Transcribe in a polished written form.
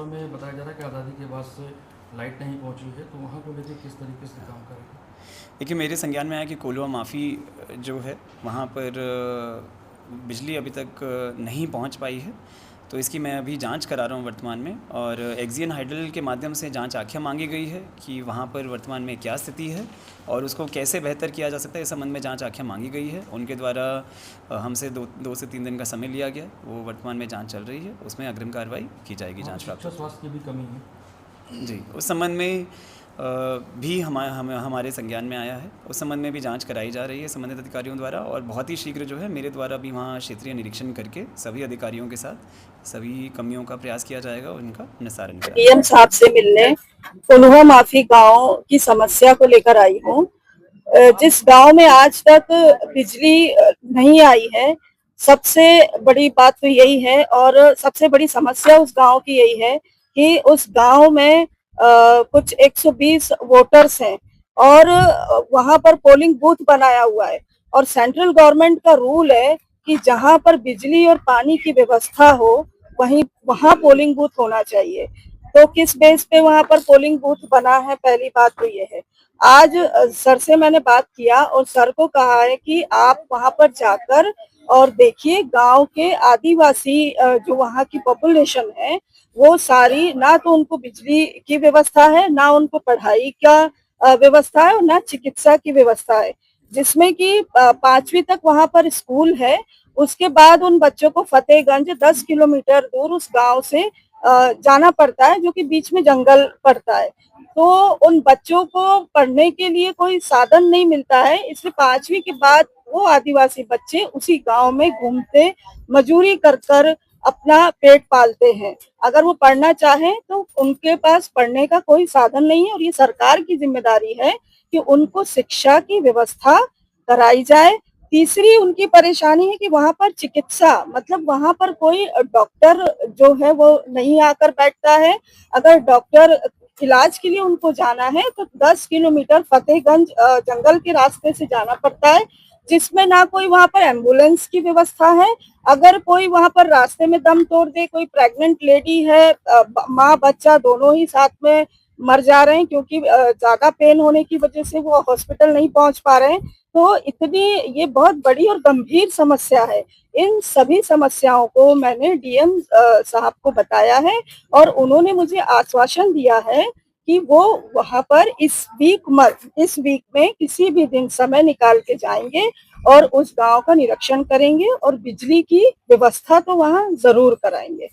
में बताया जा रहा है कि आज़ादी के बाद से लाइट नहीं पहुंची है, तो वहाँ को लेकर किस तरीके से काम करेंगे? देखिए, मेरे संज्ञान में आया कि कोल्हुआ माफ़ी जो है वहाँ पर बिजली अभी तक नहीं पहुँच पाई है। तो इसकी मैं अभी जांच करा रहा हूँ वर्तमान में, और एक्सियन हाइडल के माध्यम से जांच आख्या मांगी गई है कि वहाँ पर वर्तमान में क्या स्थिति है और उसको कैसे बेहतर किया जा सकता है। इस संबंध में जांच आख्या मांगी गई है। उनके द्वारा हमसे दो से 3 दिन का समय लिया गया। वो वर्तमान में जांच चल रही है, उसमें अग्रिम कार्रवाई की जाएगी वहाँ जांच शिक्षा प्राप्त। स्वास्थ्य की भी कमी है। जी, उस संबंध में भी हमारे संज्ञान में आया है। उस संबंध में भी जांच कराई जा रही है संबंधित अधिकारियों द्वारा, और बहुत ही शीघ्र जो है मेरे द्वारा भी वहाँ क्षेत्रीय निरीक्षण करके सभी अधिकारियों के साथ सभी कमियों का प्रयास किया जाएगा और उनका निस्तारण कराया डीएम साहब से मिलने कोल्हुआ माफी गांव की समस्या को लेकर आई हूँ। जिस गांव में आज तक बिजली नहीं आई है, सबसे बड़ी बात तो यही है, और सबसे बड़ी समस्या उस गांव की यही है कि उस गांव में कुछ 120 वोटर्स हैं, और वहां पर पोलिंग बूथ बनाया हुआ है, और सेंट्रल गवर्नमेंट का रूल है कि जहां पर बिजली और पानी की व्यवस्था हो वहीं वहां पोलिंग बूथ होना चाहिए। तो किस बेस पे वहां पर पोलिंग बूथ बना है, पहली बात तो ये है। आज सर से मैंने बात किया और सर को कहा है कि आप वहां पर जाकर और देखिए, गांव के आदिवासी जो वहां की पॉपुलेशन है, वो सारी, ना तो उनको बिजली की व्यवस्था है, ना उनको पढ़ाई का व्यवस्था है, और ना चिकित्सा की व्यवस्था है। जिसमें कि 5वीं तक वहां पर स्कूल है, उसके बाद उन बच्चों को फतेहगंज 10 किलोमीटर दूर उस गांव से जाना पड़ता है, जो कि बीच में जंगल पड़ता है। तो उन बच्चों को पढ़ने के लिए कोई साधन नहीं मिलता है, इसलिए 5वीं के बाद वो आदिवासी बच्चे उसी गांव में घूमते, मजूरी कर कर अपना पेट पालते हैं। अगर वो पढ़ना चाहें तो उनके पास पढ़ने का कोई साधन नहीं है, और ये सरकार की जिम्मेदारी है कि उनको शिक्षा की व्यवस्था कराई जाए। तीसरी उनकी परेशानी है कि वहां पर चिकित्सा, मतलब वहां पर कोई डॉक्टर जो है वो नहीं आकर बैठता है। अगर डॉक्टर इलाज के लिए उनको जाना है तो 10 किलोमीटर फतेहगंज जंगल के रास्ते से जाना पड़ता है, जिसमें ना कोई वहां पर एम्बुलेंस की व्यवस्था है। अगर कोई वहां पर रास्ते में दम तोड़ दे, कोई प्रेग्नेंट लेडी है, माँ बच्चा दोनों ही साथ में मर जा रहे हैं, क्योंकि ज्यादा पेन होने की वजह से वो हॉस्पिटल नहीं पहुंच पा रहे हैं। तो इतनी ये बहुत बड़ी और गंभीर समस्या है। इन सभी समस्याओं को मैंने डीएम साहब को बताया है, और उन्होंने मुझे आश्वासन दिया है कि वो वहां पर इस वीक में किसी भी दिन समय निकाल के जाएंगे और उस गांव का निरीक्षण करेंगे, और बिजली की व्यवस्था तो वहां जरूर कराएंगे।